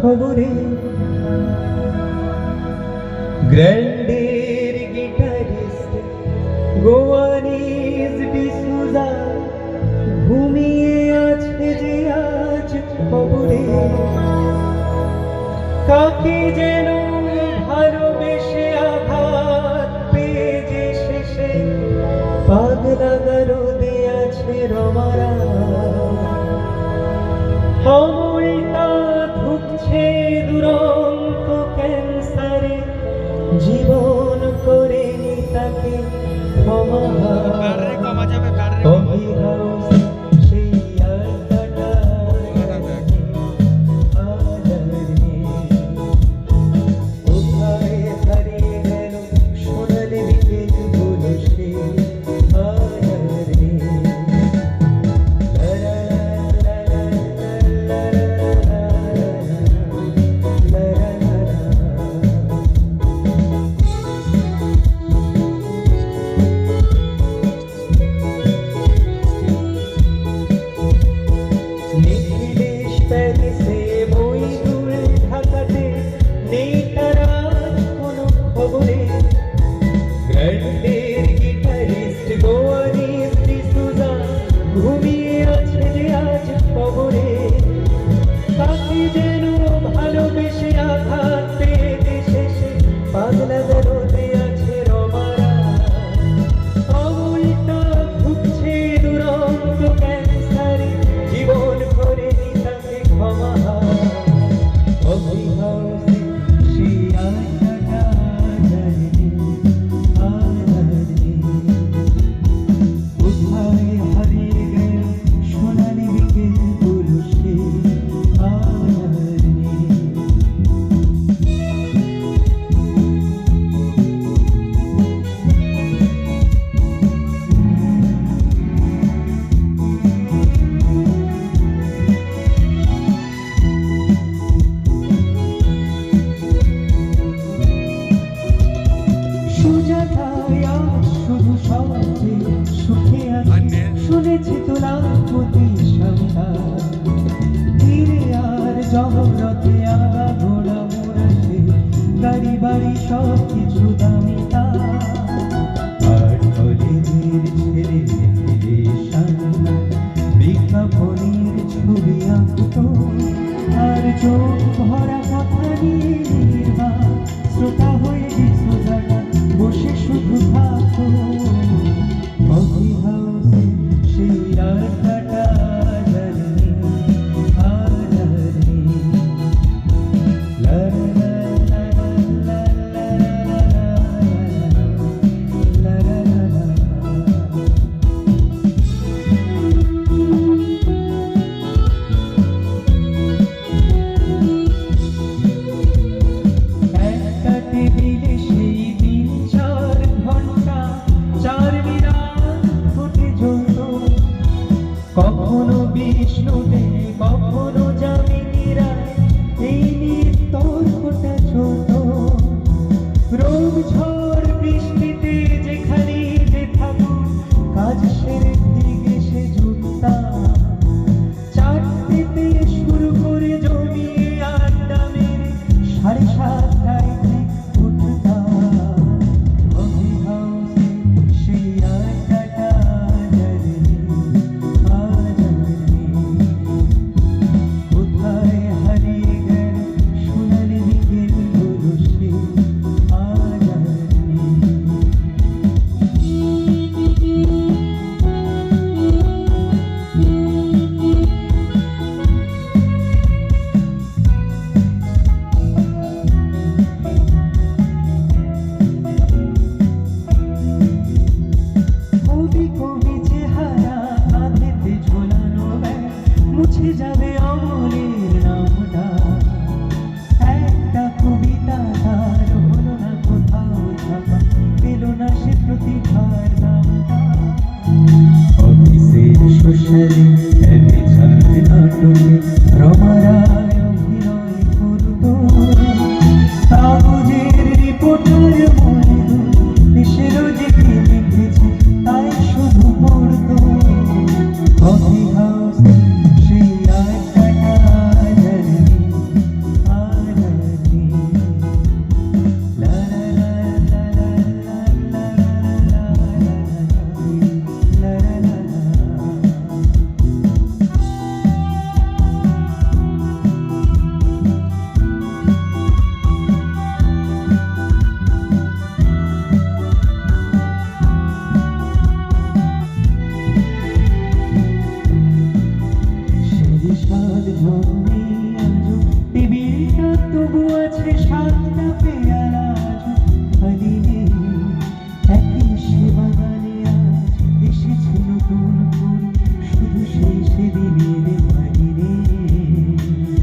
খবরে গ্র্যান্ডের গিটারিস্ট গোয়ানিজ ডিসুজা ঘুমিয়ে আছে যে আজ খবরে কাকে যেন ভালোবেসে আঘাত পেয়ে যে শেষে পাগলা গারদে আছে রমারা অমলটা ধুকছে দুরন্ত ক্যান্সারে জীবন করে তাকে ক্ষমা ঘুমিয়ে আছে যে আজ খবরে কাকে যেন ভালোবেসে আঘাত পেয়ে যে শেষে পাগলা গারদে আছে রমারা অমলটা ভুগছে দুরন্ত ক্যান্সারে জীবন করে তাকে ক্ষমা অভিহাসে সে আশাটা জানি কোথায় হারিয়ে গেল সোনালি বিকেল গুলো সে শুধু সবচেয়ে সুখে আছে শুনেছি তোলার প্রতি সন্তান ধীরে আর জগরতে আগা ঘোড়া মোড়াছে গাড়ি বাড়ি সব কিছু দামি আর কলেজের ছেলে মেয়েদের সামনে বিজ্ঞাপনের ছবি আঁকতো আর চোখ ভরা কথা নিয়ে শ্রোতা